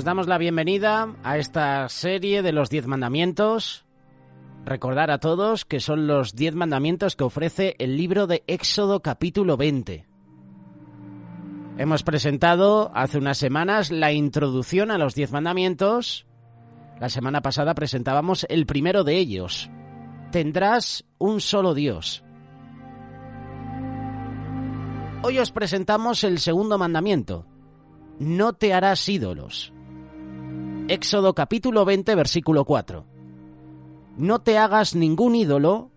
Os damos la bienvenida a esta serie de los 10 mandamientos. Recordar a todos que son los 10 mandamientos que ofrece el libro de Éxodo capítulo 20. Hemos presentado hace unas semanas la introducción a los 10 mandamientos. La semana pasada presentábamos el primero de ellos. Tendrás un solo Dios. Hoy os presentamos el segundo mandamiento. No te harás ídolos. Éxodo capítulo 20, versículo 4. No te hagas ningún ídolo,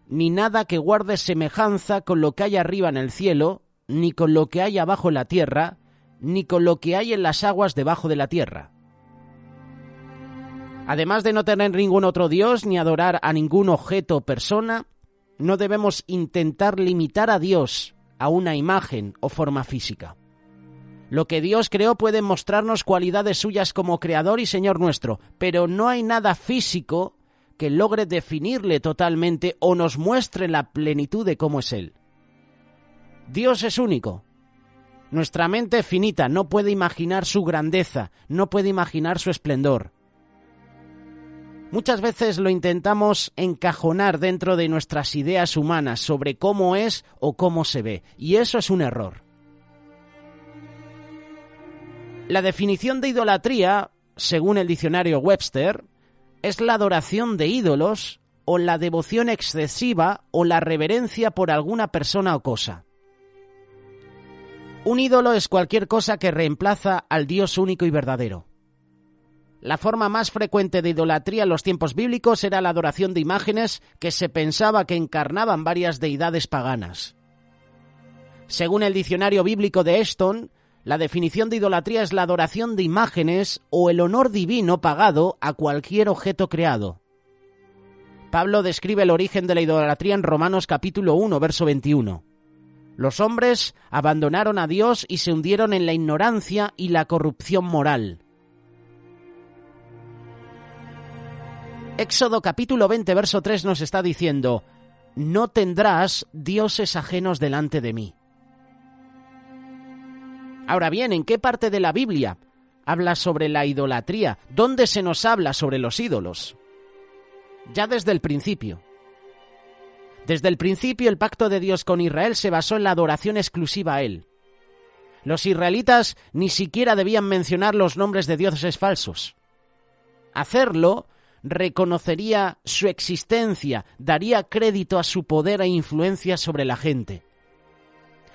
ni nada que guarde semejanza con lo que hay arriba en el cielo, ni con lo que hay abajo en la tierra, ni con lo que hay en las aguas debajo de la tierra. Además de no tener ningún otro Dios, ni adorar a ningún objeto o persona, no debemos intentar limitar a Dios a una imagen o forma física. Lo que Dios creó puede mostrarnos cualidades suyas como Creador y Señor nuestro, pero no hay nada físico que logre definirle totalmente o nos muestre la plenitud de cómo es Él. Dios es único. Nuestra mente finita no puede imaginar su grandeza, no puede imaginar su esplendor. Muchas veces lo intentamos encajonar dentro de nuestras ideas humanas sobre cómo es o cómo se ve, y eso es un error. La definición de idolatría, según el diccionario Webster, es la adoración de ídolos o la devoción excesiva o la reverencia por alguna persona o cosa. Un ídolo es cualquier cosa que reemplaza al Dios único y verdadero. La forma más frecuente de idolatría en los tiempos bíblicos era la adoración de imágenes que se pensaba que encarnaban varias deidades paganas. Según el diccionario bíblico de Easton, la definición de idolatría es la adoración de imágenes o el honor divino pagado a cualquier objeto creado. Pablo describe el origen de la idolatría en Romanos capítulo 1, verso 21. Los hombres abandonaron a Dios y se hundieron en la ignorancia y la corrupción moral. Éxodo capítulo 20, verso 3 nos está diciendo: no tendrás dioses ajenos delante de mí. Ahora bien, ¿en qué parte de la Biblia habla sobre la idolatría? ¿Dónde se nos habla sobre los ídolos? Ya desde el principio. Desde el principio el pacto de Dios con Israel se basó en la adoración exclusiva a Él. Los israelitas ni siquiera debían mencionar los nombres de dioses falsos. Hacerlo reconocería su existencia, daría crédito a su poder e influencia sobre la gente.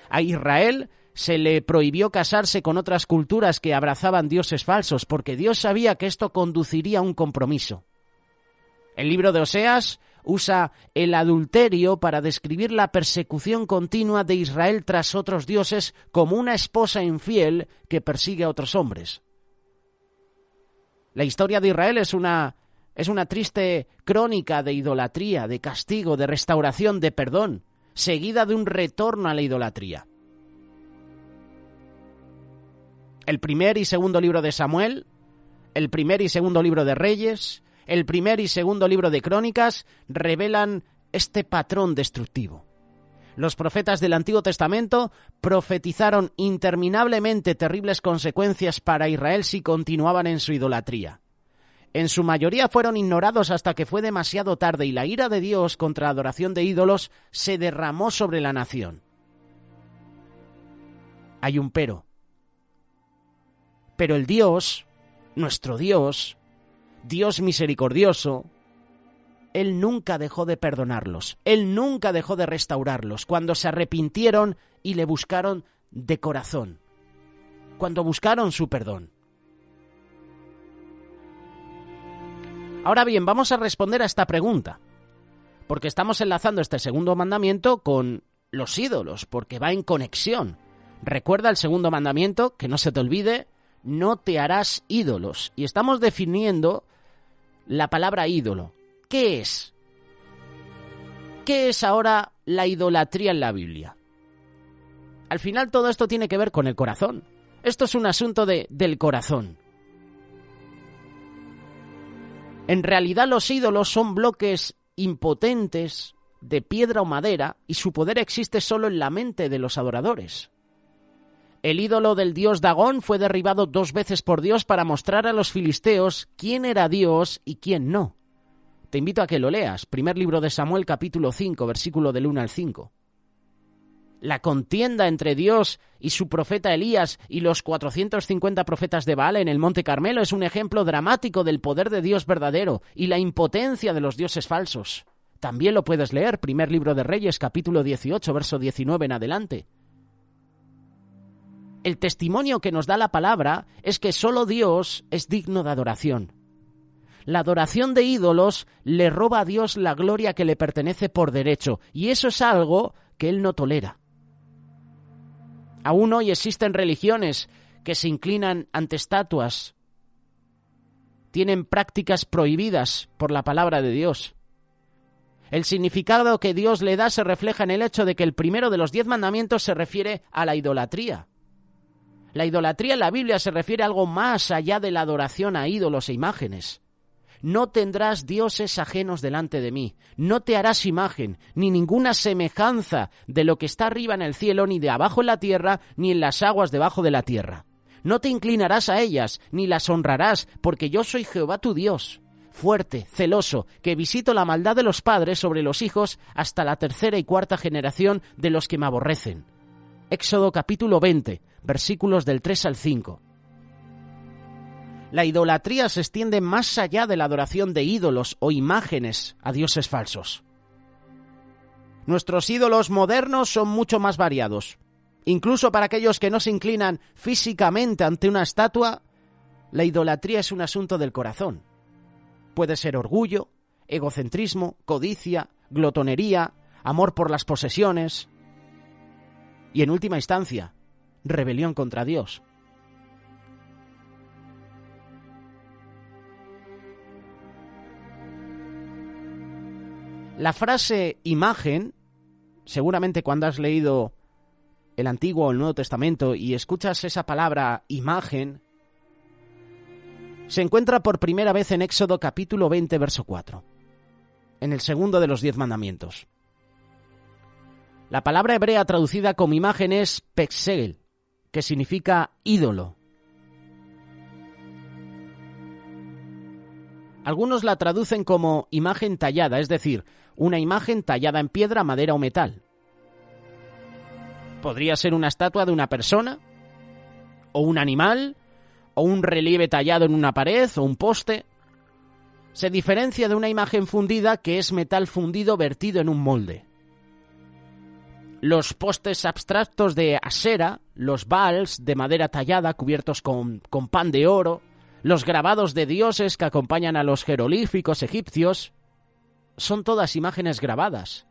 A Israel se le prohibió casarse con otras culturas que abrazaban dioses falsos, porque Dios sabía que esto conduciría a un compromiso. El libro de Oseas usa el adulterio para describir la persecución continua de Israel tras otros dioses como una esposa infiel que persigue a otros hombres. La historia de Israel es una triste crónica de idolatría, de castigo, de restauración, de perdón, seguida de un retorno a la idolatría. El primer y segundo libro de Samuel, el primer y segundo libro de Reyes, el primer y segundo libro de Crónicas revelan este patrón destructivo. Los profetas del Antiguo Testamento profetizaron interminablemente terribles consecuencias para Israel si continuaban en su idolatría. En su mayoría fueron ignorados hasta que fue demasiado tarde y la ira de Dios contra la adoración de ídolos se derramó sobre la nación. Hay un pero. Pero el Dios, nuestro Dios, Dios misericordioso, Él nunca dejó de perdonarlos, Él nunca dejó de restaurarlos cuando se arrepintieron y le buscaron de corazón, cuando buscaron su perdón. Ahora bien, vamos a responder a esta pregunta, porque estamos enlazando este segundo mandamiento con los ídolos, porque va en conexión. Recuerda el segundo mandamiento, que no se te olvide: no te harás ídolos. Y estamos definiendo la palabra ídolo. ¿Qué es? ¿Qué es ahora la idolatría en la Biblia? Al final todo esto tiene que ver con el corazón. Esto es un asunto del corazón. En realidad los ídolos son bloques impotentes de piedra o madera y su poder existe solo en la mente de los adoradores. El ídolo del dios Dagón fue derribado 2 veces por Dios para mostrar a los filisteos quién era Dios y quién no. Te invito a que lo leas. Primer libro de Samuel, capítulo 5, versículo del 1 al 5. La contienda entre Dios y su profeta Elías y los 450 profetas de Baal en el Monte Carmelo es un ejemplo dramático del poder de Dios verdadero y la impotencia de los dioses falsos. También lo puedes leer, primer libro de Reyes, capítulo 18, verso 19 en adelante. El testimonio que nos da la palabra es que solo Dios es digno de adoración. La adoración de ídolos le roba a Dios la gloria que le pertenece por derecho, y eso es algo que Él no tolera. Aún hoy existen religiones que se inclinan ante estatuas, tienen prácticas prohibidas por la palabra de Dios. El significado que Dios le da se refleja en el hecho de que el primero de los 10 mandamientos se refiere a la idolatría. La idolatría en la Biblia se refiere a algo más allá de la adoración a ídolos e imágenes. No tendrás dioses ajenos delante de mí, no te harás imagen, ni ninguna semejanza de lo que está arriba en el cielo, ni de abajo en la tierra, ni en las aguas debajo de la tierra. No te inclinarás a ellas, ni las honrarás, porque yo soy Jehová tu Dios, fuerte, celoso, que visito la maldad de los padres sobre los hijos hasta la 3ª y 4ª generación de los que me aborrecen. Éxodo capítulo 20, versículos del 3 al 5. La idolatría se extiende más allá de la adoración de ídolos o imágenes a dioses falsos. Nuestros ídolos modernos son mucho más variados. Incluso para aquellos que no se inclinan físicamente ante una estatua, la idolatría es un asunto del corazón. Puede ser orgullo, egocentrismo, codicia, glotonería, amor por las posesiones y, en última instancia, rebelión contra Dios. La frase imagen, seguramente cuando has leído el Antiguo o el Nuevo Testamento y escuchas esa palabra imagen, se encuentra por primera vez en Éxodo capítulo 20, verso 4, en el segundo de los 10 mandamientos. La palabra hebrea traducida como imagen es pexel, que significa ídolo. Algunos la traducen como imagen tallada, es decir, una imagen tallada en piedra, madera o metal. Podría ser una estatua de una persona, o un animal, o un relieve tallado en una pared o un poste. Se diferencia de una imagen fundida, que es metal fundido vertido en un molde. Los postes abstractos de Asera, los Baals de madera tallada cubiertos con pan de oro, los grabados de dioses que acompañan a los jeroglíficos egipcios, son todas imágenes grabadas.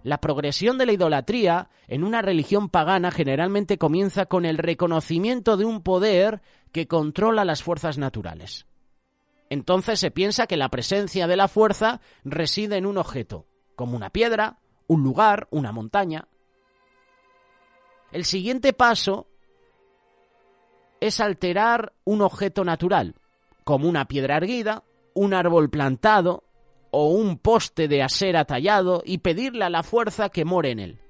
La progresión de la idolatría en una religión pagana generalmente comienza con el reconocimiento de un poder que controla las fuerzas naturales. Entonces se piensa que la presencia de la fuerza reside en un objeto, como una piedra, un lugar, una montaña. El siguiente paso es alterar un objeto natural, como una piedra erguida, un árbol plantado o un poste de Asera tallado, y pedirle a la fuerza que more en él.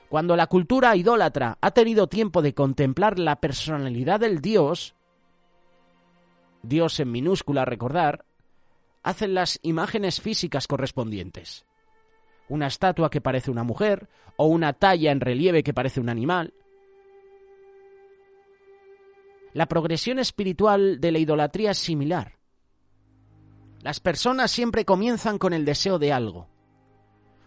Cuando la cultura idólatra ha tenido tiempo de contemplar la personalidad del Dios, Dios en minúscula, recordar, hacen las imágenes físicas correspondientes. Una estatua que parece una mujer, o una talla en relieve que parece un animal. La progresión espiritual de la idolatría es similar. Las personas siempre comienzan con el deseo de algo.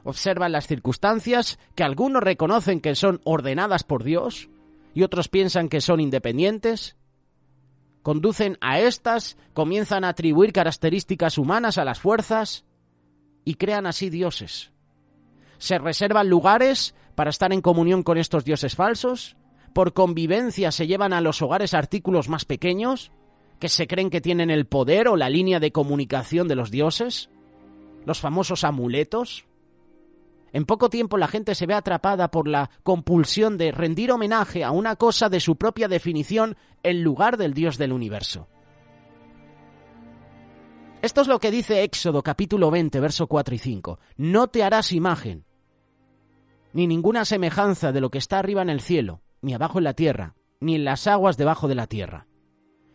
Observan las circunstancias que algunos reconocen que son ordenadas por Dios y otros piensan que son independientes. Conducen a estas, comienzan a atribuir características humanas a las fuerzas y crean así dioses. Se reservan lugares para estar en comunión con estos dioses falsos. Por convivencia se llevan a los hogares artículos más pequeños que se creen que tienen el poder o la línea de comunicación de los dioses, los famosos amuletos. En poco tiempo la gente se ve atrapada por la compulsión de rendir homenaje a una cosa de su propia definición en lugar del Dios del universo. Esto es lo que dice Éxodo capítulo 20, verso 4 y 5. No te harás imagen, ni ninguna semejanza de lo que está arriba en el cielo, ni abajo en la tierra, ni en las aguas debajo de la tierra.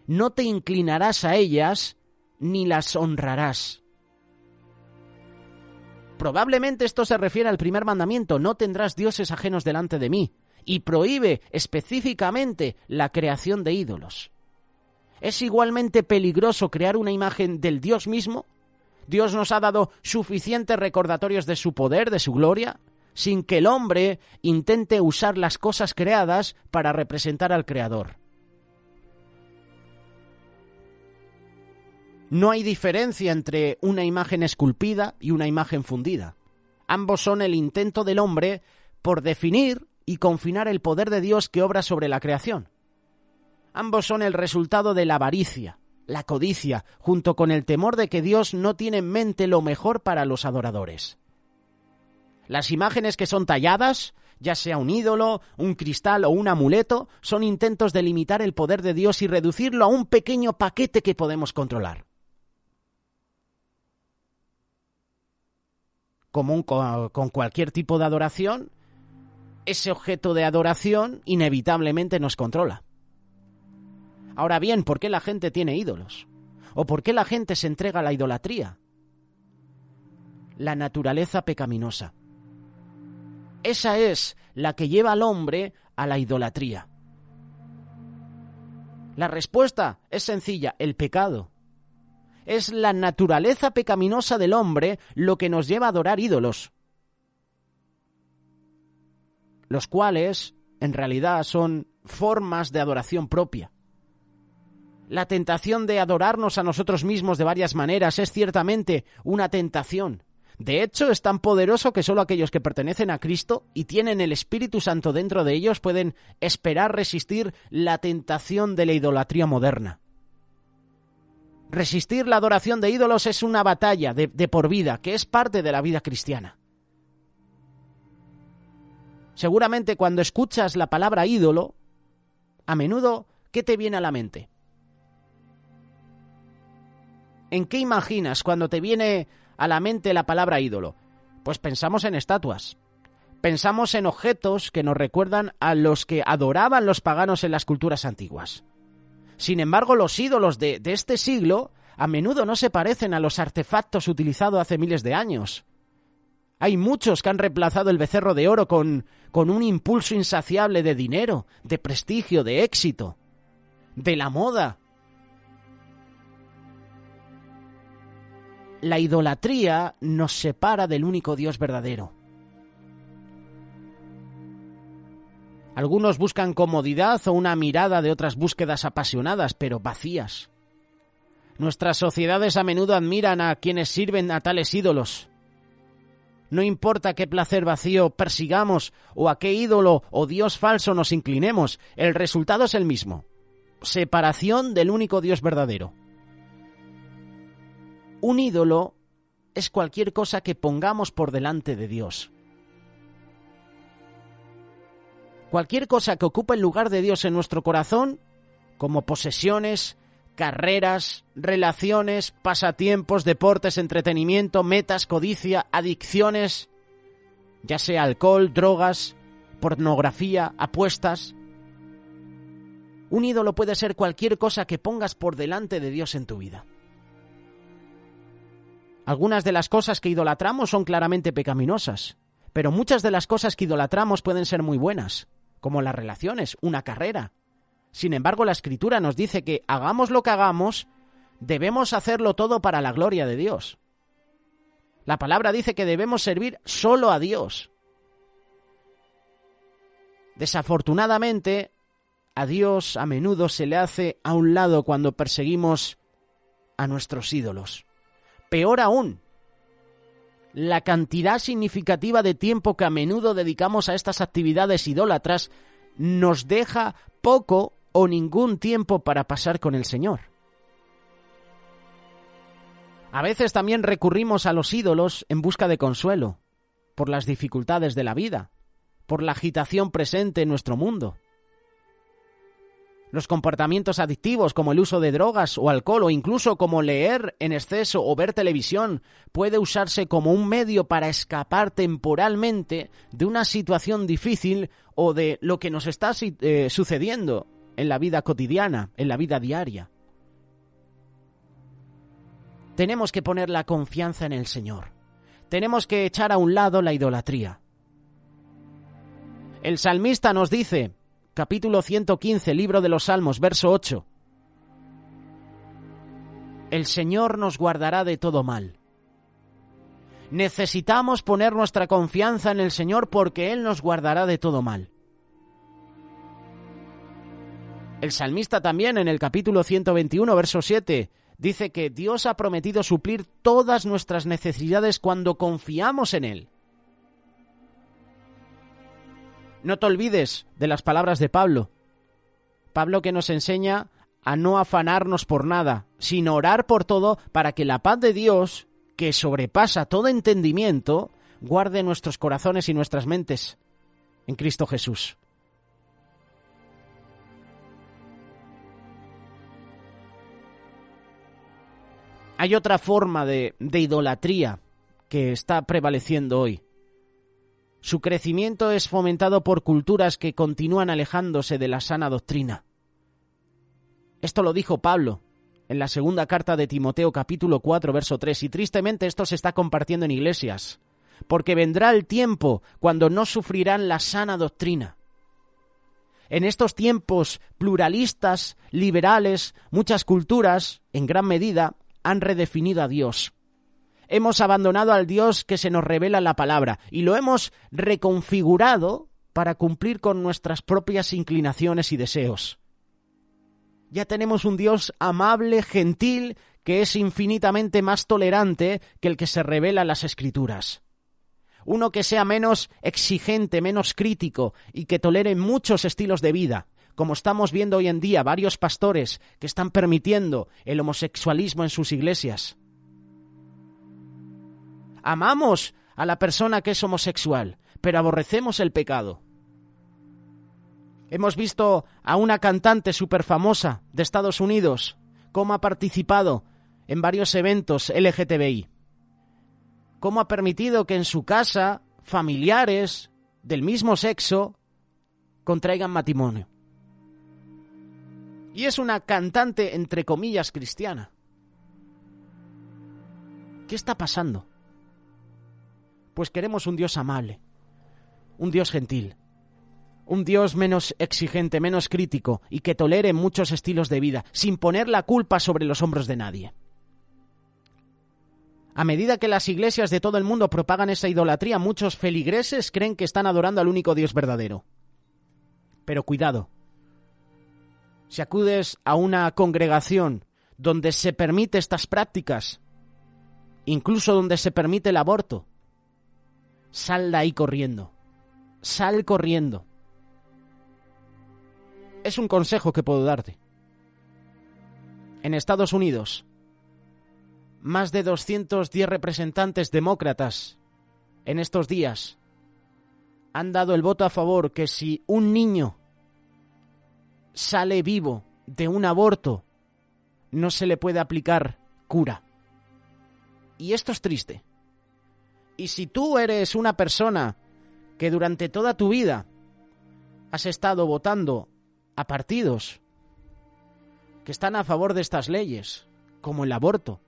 No te inclinarás a ellas, ni las honrarás. Probablemente esto se refiere al primer mandamiento, no tendrás dioses ajenos delante de mí, y prohíbe específicamente la creación de ídolos. ¿Es igualmente peligroso crear una imagen del Dios mismo? ¿Dios nos ha dado suficientes recordatorios de su poder, de su gloria, sin que el hombre intente usar las cosas creadas para representar al Creador? No hay diferencia entre una imagen esculpida y una imagen fundida. Ambos son el intento del hombre por definir y confinar el poder de Dios que obra sobre la creación. Ambos son el resultado de la avaricia, la codicia, junto con el temor de que Dios no tiene en mente lo mejor para los adoradores. Las imágenes que son talladas, ya sea un ídolo, un cristal o un amuleto, son intentos de limitar el poder de Dios y reducirlo a un pequeño paquete que podemos controlar. Como con cualquier tipo de adoración, ese objeto de adoración inevitablemente nos controla. Ahora bien, ¿por qué la gente tiene ídolos? ¿O por qué la gente se entrega a la idolatría? La naturaleza pecaminosa. Esa es la que lleva al hombre a la idolatría. La respuesta es sencilla, el pecado. Es la naturaleza pecaminosa del hombre lo que nos lleva a adorar ídolos, los cuales en realidad son formas de adoración propia. La tentación de adorarnos a nosotros mismos de varias maneras es ciertamente una tentación. De hecho, es tan poderoso que solo aquellos que pertenecen a Cristo y tienen el Espíritu Santo dentro de ellos pueden esperar resistir la tentación de la idolatría moderna. Resistir la adoración de ídolos es una batalla de por vida, que es parte de la vida cristiana. Seguramente cuando escuchas la palabra ídolo, a menudo, ¿qué te viene a la mente? ¿En qué imaginas cuando te viene a la mente la palabra ídolo? Pues pensamos en estatuas. Pensamos en objetos que nos recuerdan a los que adoraban los paganos en las culturas antiguas. Sin embargo, los ídolos de este siglo a menudo no se parecen a los artefactos utilizados hace miles de años. Hay muchos que han reemplazado el becerro de oro con un impulso insaciable de dinero, de prestigio, de éxito, de la moda. La idolatría nos separa del único Dios verdadero. Algunos buscan comodidad o una mirada de otras búsquedas apasionadas, pero vacías. Nuestras sociedades a menudo admiran a quienes sirven a tales ídolos. No importa qué placer vacío persigamos o a qué ídolo o Dios falso nos inclinemos, el resultado es el mismo: separación del único Dios verdadero. Un ídolo es cualquier cosa que pongamos por delante de Dios. Cualquier cosa que ocupe el lugar de Dios en nuestro corazón, como posesiones, carreras, relaciones, pasatiempos, deportes, entretenimiento, metas, codicia, adicciones, ya sea alcohol, drogas, pornografía, apuestas. Un ídolo puede ser cualquier cosa que pongas por delante de Dios en tu vida. Algunas de las cosas que idolatramos son claramente pecaminosas, pero muchas de las cosas que idolatramos pueden ser muy buenas, como las relaciones, una carrera. Sin embargo, la Escritura nos dice que hagamos lo que hagamos, debemos hacerlo todo para la gloria de Dios. La palabra dice que debemos servir solo a Dios. Desafortunadamente, a Dios a menudo se le hace a un lado cuando perseguimos a nuestros ídolos. Peor aún, la cantidad significativa de tiempo que a menudo dedicamos a estas actividades idólatras nos deja poco o ningún tiempo para pasar con el Señor. A veces también recurrimos a los ídolos en busca de consuelo, por las dificultades de la vida, por la agitación presente en nuestro mundo. Los comportamientos adictivos como el uso de drogas o alcohol o incluso como leer en exceso o ver televisión puede usarse como un medio para escapar temporalmente de una situación difícil o de lo que nos está sucediendo en la vida cotidiana, en la vida diaria. Tenemos que poner la confianza en el Señor. Tenemos que echar a un lado la idolatría. El salmista nos dice, capítulo 115, libro de los Salmos, verso 8. El Señor nos guardará de todo mal. Necesitamos poner nuestra confianza en el Señor porque Él nos guardará de todo mal. El salmista también en el capítulo 121, verso 7, dice que Dios ha prometido suplir todas nuestras necesidades cuando confiamos en Él. No te olvides de las palabras de Pablo. Pablo que nos enseña a no afanarnos por nada, sino orar por todo para que la paz de Dios, que sobrepasa todo entendimiento, guarde nuestros corazones y nuestras mentes en Cristo Jesús. Hay otra forma de idolatría que está prevaleciendo hoy. Su crecimiento es fomentado por culturas que continúan alejándose de la sana doctrina. Esto lo dijo Pablo en la segunda carta de Timoteo, capítulo 4, verso 3, y tristemente esto se está compartiendo en iglesias, porque vendrá el tiempo cuando no sufrirán la sana doctrina. En estos tiempos pluralistas, liberales, muchas culturas, en gran medida, han redefinido a Dios. Hemos abandonado al Dios que se nos revela en la palabra y lo hemos reconfigurado para cumplir con nuestras propias inclinaciones y deseos. Ya tenemos un Dios amable, gentil, que es infinitamente más tolerante que el que se revela en las Escrituras. Uno que sea menos exigente, menos crítico y que tolere muchos estilos de vida, como estamos viendo hoy en día varios pastores que están permitiendo el homosexualismo en sus iglesias. Amamos a la persona que es homosexual, pero aborrecemos el pecado. Hemos visto a una cantante súper famosa de Estados Unidos, cómo ha participado en varios eventos LGTBI. Cómo ha permitido que en su casa familiares del mismo sexo contraigan matrimonio. Y es una cantante, entre comillas, cristiana. ¿Qué está pasando? Pues queremos un Dios amable, un Dios gentil, un Dios menos exigente, menos crítico y que tolere muchos estilos de vida, sin poner la culpa sobre los hombros de nadie. A medida que las iglesias de todo el mundo propagan esa idolatría, muchos feligreses creen que están adorando al único Dios verdadero. Pero cuidado, si acudes a una congregación donde se permite estas prácticas, incluso donde se permite el aborto, sal de ahí corriendo. Sal corriendo. Es un consejo que puedo darte. En Estados Unidos, más de 210 representantes demócratas en estos días han dado el voto a favor que si un niño sale vivo de un aborto, no se le puede aplicar cura. Y esto es triste. Y si tú eres una persona que durante toda tu vida has estado votando a partidos que están a favor de estas leyes, como el aborto,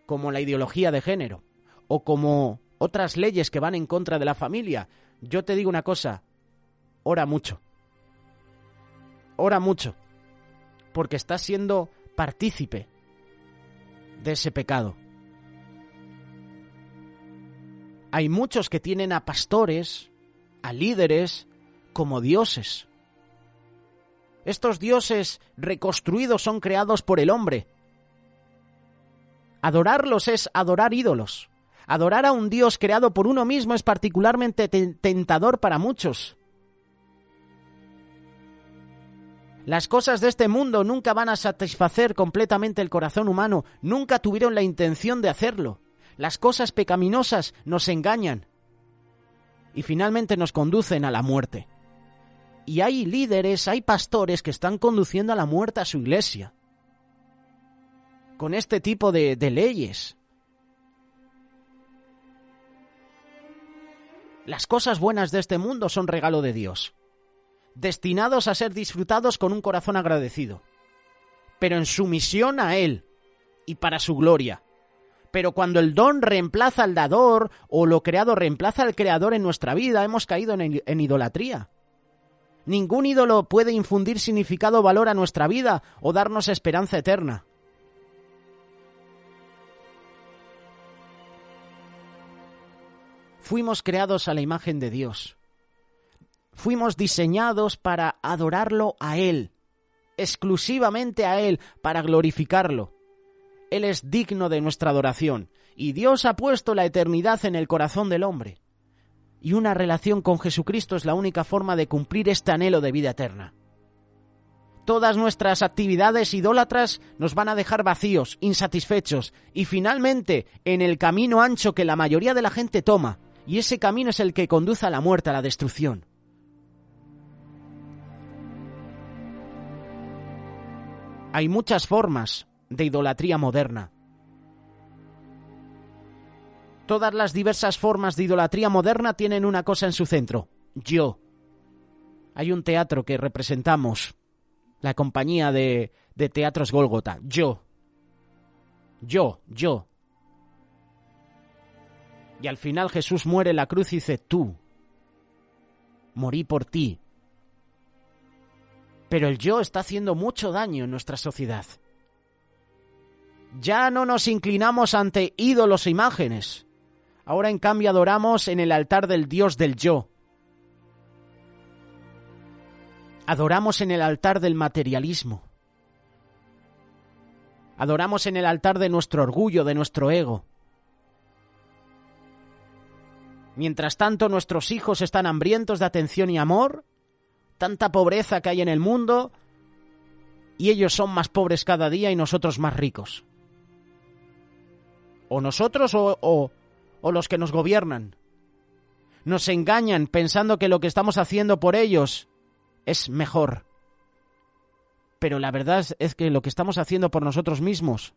como la ideología de género, o como otras leyes que van en contra de la familia, yo te digo una cosa, ora mucho. Ora mucho, porque estás siendo partícipe de ese pecado. Hay muchos que tienen a pastores, a líderes, como dioses. Estos dioses reconstruidos son creados por el hombre. Adorarlos es adorar ídolos. Adorar a un Dios creado por uno mismo es particularmente tentador para muchos. Las cosas de este mundo nunca van a satisfacer completamente el corazón humano, nunca tuvieron la intención de hacerlo. Las cosas pecaminosas nos engañan y finalmente nos conducen a la muerte. Y hay líderes, hay pastores que están conduciendo a la muerte a su iglesia con este tipo de leyes. Las cosas buenas de este mundo son regalo de Dios, destinados a ser disfrutados con un corazón agradecido, pero en sumisión a Él y para su gloria. Pero cuando el don reemplaza al dador o lo creado reemplaza al creador en nuestra vida, hemos caído en idolatría. Ningún ídolo puede infundir significado o valor a nuestra vida o darnos esperanza eterna. Fuimos creados a la imagen de Dios. Fuimos diseñados para adorarlo a Él, exclusivamente a Él, para glorificarlo. Él es digno de nuestra adoración, y Dios ha puesto la eternidad en el corazón del hombre. Y una relación con Jesucristo es la única forma de cumplir este anhelo de vida eterna. Todas nuestras actividades idólatras nos van a dejar vacíos, insatisfechos, y finalmente en el camino ancho que la mayoría de la gente toma, y ese camino es el que conduce a la muerte, a la destrucción. Hay muchas formas de idolatría moderna. Todas las diversas formas de idolatría moderna tienen una cosa en su centro: yo. Hay un teatro que representamos, la compañía de teatros Gólgota. Yo. Y al final Jesús muere en la cruz y dice: tú. Morí por ti. Pero el yo está haciendo mucho daño en nuestra sociedad. Ya no nos inclinamos ante ídolos e imágenes. Ahora en cambio adoramos en el altar del Dios del yo. Adoramos en el altar del materialismo. Adoramos en el altar de nuestro orgullo, de nuestro ego. Mientras tanto, nuestros hijos están hambrientos de atención y amor, tanta pobreza que hay en el mundo, y ellos son más pobres cada día y nosotros más ricos. O nosotros o los que nos gobiernan. Nos engañan pensando que lo que estamos haciendo por ellos es mejor. Pero la verdad es que lo que estamos haciendo por nosotros mismos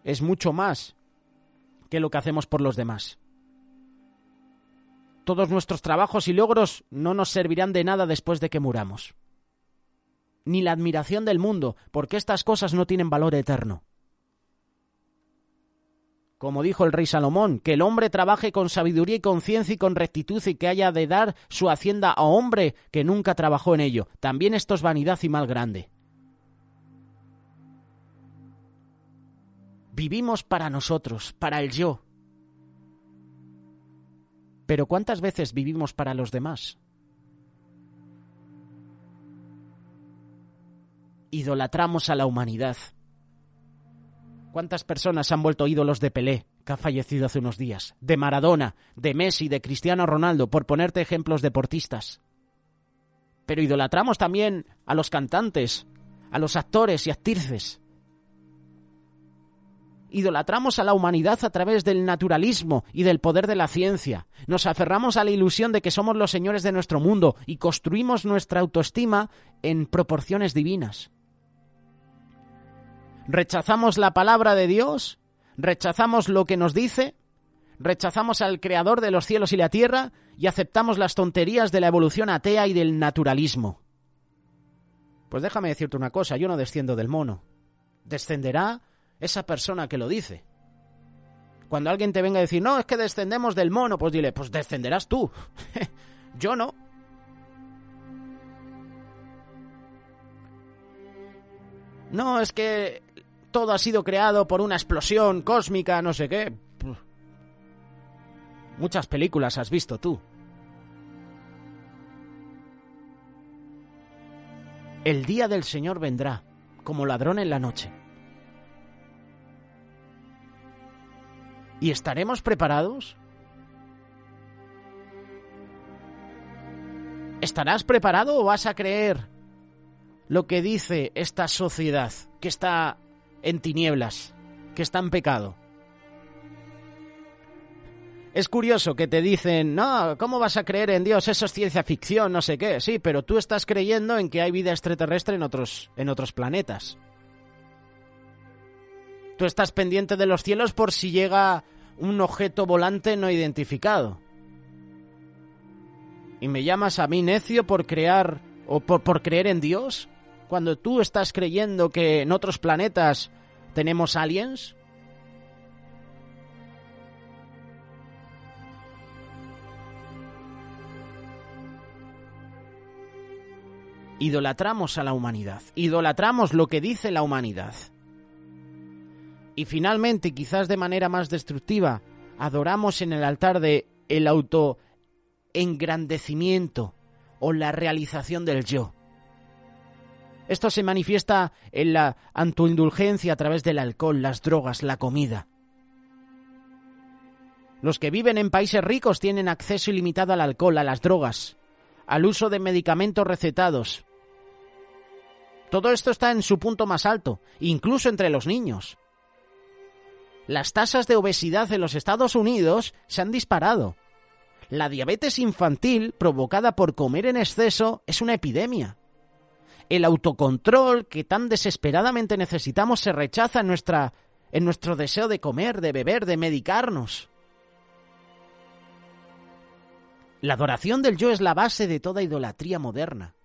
es mucho más que lo que hacemos por los demás. Todos nuestros trabajos y logros no nos servirán de nada después de que muramos. Ni la admiración del mundo, porque estas cosas no tienen valor eterno. Como dijo el rey Salomón, que el hombre trabaje con sabiduría y con ciencia y con rectitud y que haya de dar su hacienda a hombre que nunca trabajó en ello. También esto es vanidad y mal grande. Vivimos para nosotros, para el yo. Pero ¿cuántas veces vivimos para los demás? Idolatramos a la humanidad. ¿Cuántas personas se han vuelto ídolos de Pelé, que ha fallecido hace unos días? De Maradona, de Messi, de Cristiano Ronaldo, por ponerte ejemplos deportistas. Pero idolatramos también a los cantantes, a los actores y actrices. Idolatramos a la humanidad a través del naturalismo y del poder de la ciencia. Nos aferramos a la ilusión de que somos los señores de nuestro mundo y construimos nuestra autoestima en proporciones divinas. Rechazamos la palabra de Dios, rechazamos lo que nos dice, rechazamos al Creador de los cielos y la tierra y aceptamos las tonterías de la evolución atea y del naturalismo. Pues déjame decirte una cosa, yo no desciendo del mono. Descenderá esa persona que lo dice. Cuando alguien te venga a decir, no, es que descendemos del mono, pues dile, pues descenderás tú. Yo no. No, es que todo ha sido creado por una explosión cósmica, no sé qué. Muchas películas has visto tú. El día del Señor vendrá, como ladrón en la noche. ¿Y estaremos preparados? ¿Estarás preparado o vas a creer lo que dice esta sociedad que está en tinieblas, que está en pecado? Es curioso que te dicen, no, ¿cómo vas a creer en Dios? Eso es ciencia ficción, no sé qué. Sí, pero tú estás creyendo en que hay vida extraterrestre en otros planetas. Tú estás pendiente de los cielos por si llega un objeto volante no identificado. ¿Y me llamas a mí necio por creer en Dios? Cuando tú estás creyendo que en otros planetas tenemos aliens. Idolatramos a la humanidad, idolatramos lo que dice la humanidad. Y finalmente, quizás de manera más destructiva, adoramos en el altar de el autoengrandecimiento o la realización del yo. Esto se manifiesta en la autoindulgencia a través del alcohol, las drogas, la comida. Los que viven en países ricos tienen acceso ilimitado al alcohol, a las drogas, al uso de medicamentos recetados. Todo esto está en su punto más alto, incluso entre los niños. Las tasas de obesidad en los Estados Unidos se han disparado. La diabetes infantil provocada por comer en exceso es una epidemia. El autocontrol que tan desesperadamente necesitamos se rechaza en nuestro deseo de comer, de beber, de medicarnos. La adoración del yo es la base de toda idolatría moderna.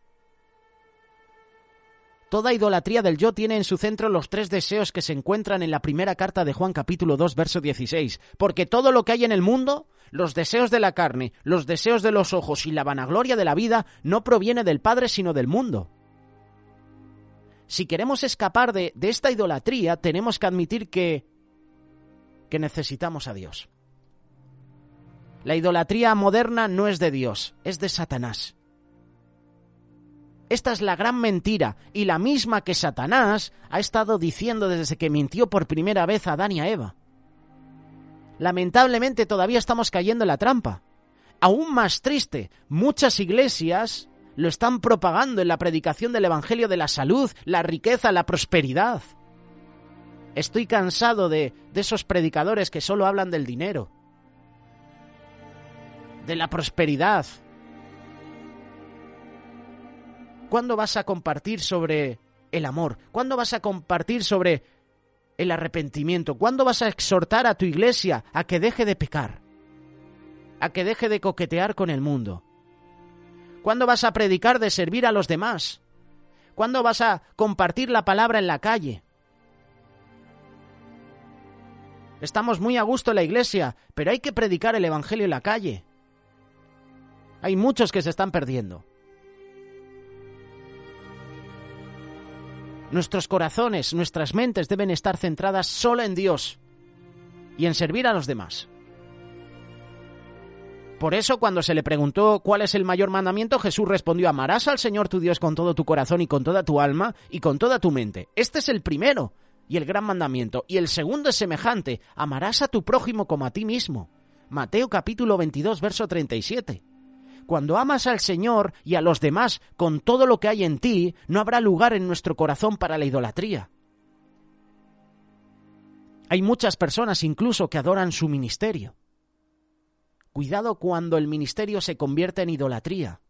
Toda idolatría del yo tiene en su centro los 3 deseos que se encuentran en la primera carta de Juan capítulo 2, verso 16. Porque todo lo que hay en el mundo, los deseos de la carne, los deseos de los ojos y la vanagloria de la vida, no proviene del Padre sino del mundo. Si queremos escapar de esta idolatría, tenemos que admitir que necesitamos a Dios. La idolatría moderna no es de Dios, es de Satanás. Esta es la gran mentira y la misma que Satanás ha estado diciendo desde que mintió por primera vez a Adán y a Eva. Lamentablemente todavía estamos cayendo en la trampa. Aún más triste, muchas iglesias lo están propagando en la predicación del evangelio de la salud, la riqueza, la prosperidad. Estoy cansado de esos predicadores que solo hablan del dinero, de la prosperidad. ¿Cuándo vas a compartir sobre el amor? ¿Cuándo vas a compartir sobre el arrepentimiento? ¿Cuándo vas a exhortar a tu iglesia a que deje de pecar? A que deje de coquetear con el mundo. ¿Cuándo vas a predicar de servir a los demás? ¿Cuándo vas a compartir la palabra en la calle? Estamos muy a gusto en la iglesia, pero hay que predicar el evangelio en la calle. Hay muchos que se están perdiendo. Nuestros corazones, nuestras mentes deben estar centradas solo en Dios y en servir a los demás. Por eso, cuando se le preguntó cuál es el mayor mandamiento, Jesús respondió: amarás al Señor tu Dios con todo tu corazón y con toda tu alma y con toda tu mente. Este es el primero y el gran mandamiento. Y el segundo es semejante: amarás a tu prójimo como a ti mismo. Mateo capítulo 22, verso 37. Cuando amas al Señor y a los demás con todo lo que hay en ti, no habrá lugar en nuestro corazón para la idolatría. Hay muchas personas incluso que adoran su ministerio. Cuidado cuando el ministerio se convierte en idolatría.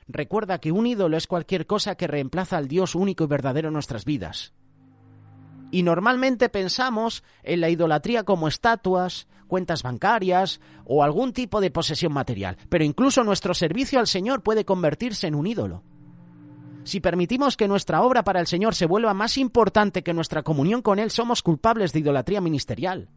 Recuerda que un ídolo es cualquier cosa que reemplaza al Dios único y verdadero en nuestras vidas. Y normalmente pensamos en la idolatría como estatuas, cuentas bancarias o algún tipo de posesión material. Pero incluso nuestro servicio al Señor puede convertirse en un ídolo. Si permitimos que nuestra obra para el Señor se vuelva más importante que nuestra comunión con Él, somos culpables de idolatría ministerial.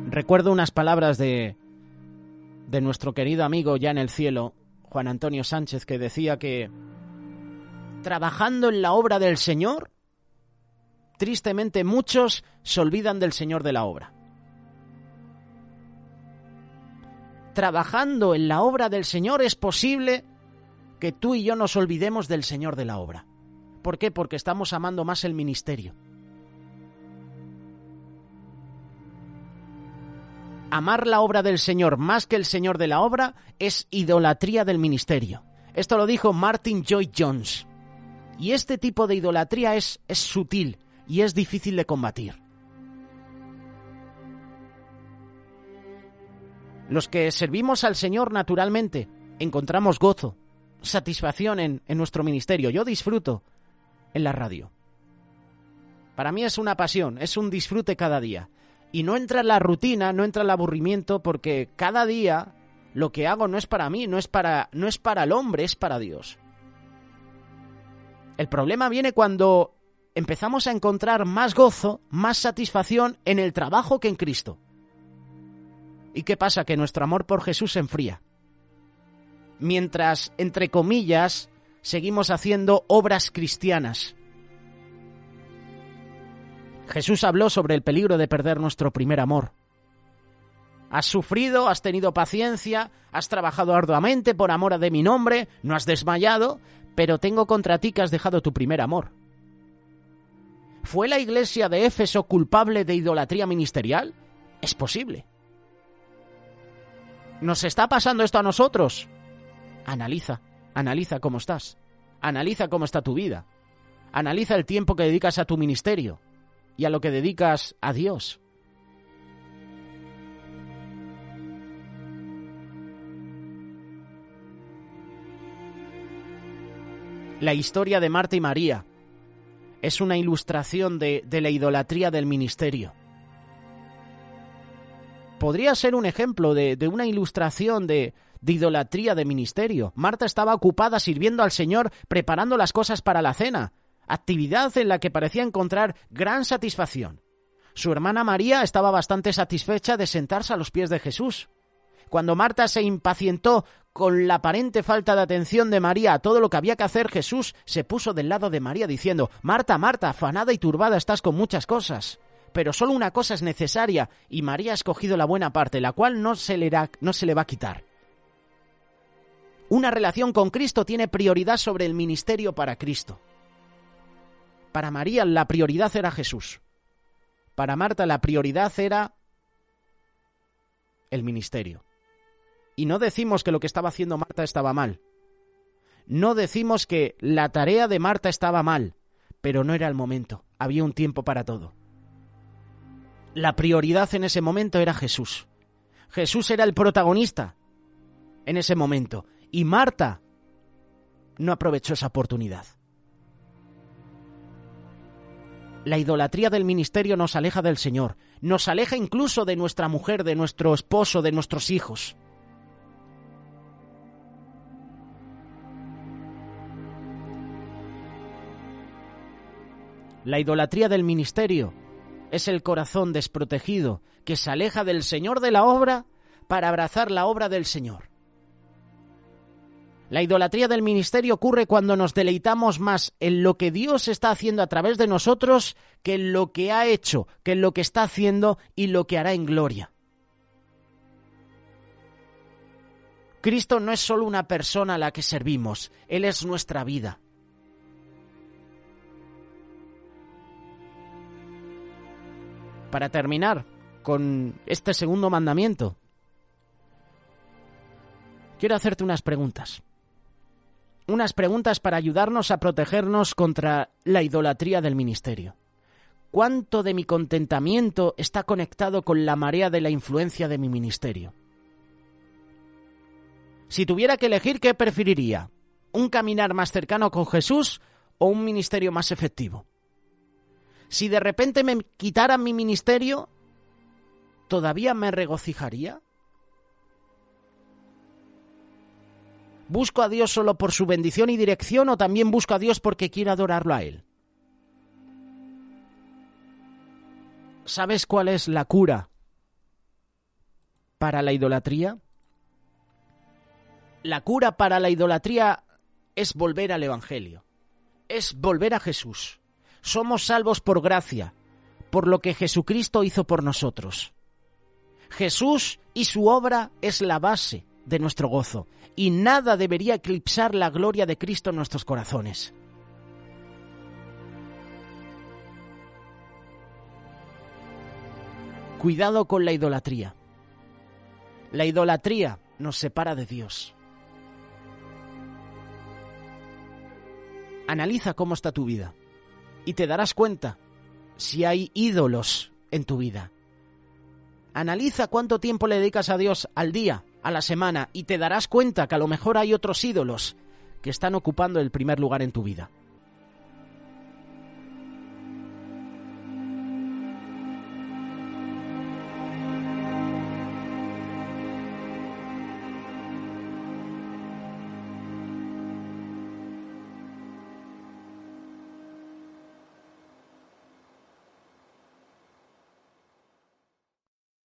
Recuerdo unas palabras de nuestro querido amigo ya en el cielo, Juan Antonio Sánchez, que decía que trabajando en la obra del Señor, tristemente muchos se olvidan del Señor de la obra. Trabajando en la obra del Señor es posible que tú y yo nos olvidemos del Señor de la obra. ¿Por qué? Porque estamos amando más el ministerio. Amar la obra del Señor más que el Señor de la obra es idolatría del ministerio. Esto lo dijo Martin Lloyd-Jones. Y este tipo de idolatría es sutil y es difícil de combatir. Los que servimos al Señor naturalmente encontramos gozo, satisfacción en nuestro ministerio. Yo disfruto en la radio. Para mí es una pasión, es un disfrute cada día. Y no entra en la rutina, no entra en el aburrimiento, porque cada día lo que hago no es para mí, no es para el hombre, es para Dios. El problema viene cuando empezamos a encontrar más gozo, más satisfacción en el trabajo que en Cristo. ¿Y qué pasa? Que nuestro amor por Jesús se enfría. Mientras, entre comillas, seguimos haciendo obras cristianas. Jesús habló sobre el peligro de perder nuestro primer amor. Has sufrido, has tenido paciencia, has trabajado arduamente por amor de mi nombre, no has desmayado, pero tengo contra ti que has dejado tu primer amor. ¿Fue la iglesia de Éfeso culpable de idolatría ministerial? Es posible. ¿Nos está pasando esto a nosotros? Analiza cómo estás. Analiza cómo está tu vida. Analiza el tiempo que dedicas a tu ministerio y a lo que dedicas a Dios. La historia de Marta y María es una ilustración de la idolatría del ministerio. Podría ser un ejemplo de una ilustración de idolatría de ministerio. Marta estaba ocupada sirviendo al Señor, preparando las cosas para la cena, actividad en la que parecía encontrar gran satisfacción. Su hermana María estaba bastante satisfecha de sentarse a los pies de Jesús. Cuando Marta se impacientó con la aparente falta de atención de María a todo lo que había que hacer, Jesús se puso del lado de María diciendo: Marta, Marta, afanada y turbada estás con muchas cosas, pero solo una cosa es necesaria, y María ha escogido la buena parte, la cual no se le va a quitar. Una relación con Cristo tiene prioridad sobre el ministerio para Cristo. Para María la prioridad era Jesús. Para Marta la prioridad era el ministerio. Y no decimos que lo que estaba haciendo Marta estaba mal. No decimos que la tarea de Marta estaba mal, pero no era el momento. Había un tiempo para todo. La prioridad en ese momento era Jesús. Jesús era el protagonista en ese momento. Y Marta no aprovechó esa oportunidad. La idolatría del ministerio nos aleja del Señor. Nos aleja incluso de nuestra mujer, de nuestro esposo, de nuestros hijos. La idolatría del ministerio es el corazón desprotegido que se aleja del Señor de la obra para abrazar la obra del Señor. La idolatría del ministerio ocurre cuando nos deleitamos más en lo que Dios está haciendo a través de nosotros que en lo que ha hecho, que en lo que está haciendo y lo que hará en gloria. Cristo no es solo una persona a la que servimos, Él es nuestra vida. Para terminar con este segundo mandamiento, quiero hacerte unas preguntas. Unas preguntas para ayudarnos a protegernos contra la idolatría del ministerio. ¿Cuánto de mi contentamiento está conectado con la marea de la influencia de mi ministerio? Si tuviera que elegir, ¿qué preferiría? ¿Un caminar más cercano con Jesús o un ministerio más efectivo? Si de repente me quitaran mi ministerio, ¿todavía me regocijaría? ¿Busco a Dios solo por su bendición y dirección o también busco a Dios porque quiero adorarlo a Él? ¿Sabes cuál es la cura para la idolatría? La cura para la idolatría es volver al Evangelio, es volver a Jesús. Somos salvos por gracia, por lo que Jesucristo hizo por nosotros. Jesús y su obra es la base de nuestro gozo, y nada debería eclipsar la gloria de Cristo en nuestros corazones. Cuidado con la idolatría. La idolatría nos separa de Dios. Analiza cómo está tu vida y te darás cuenta si hay ídolos en tu vida. Analiza cuánto tiempo le dedicas a Dios al día, a la semana, y te darás cuenta que a lo mejor hay otros ídolos que están ocupando el primer lugar en tu vida.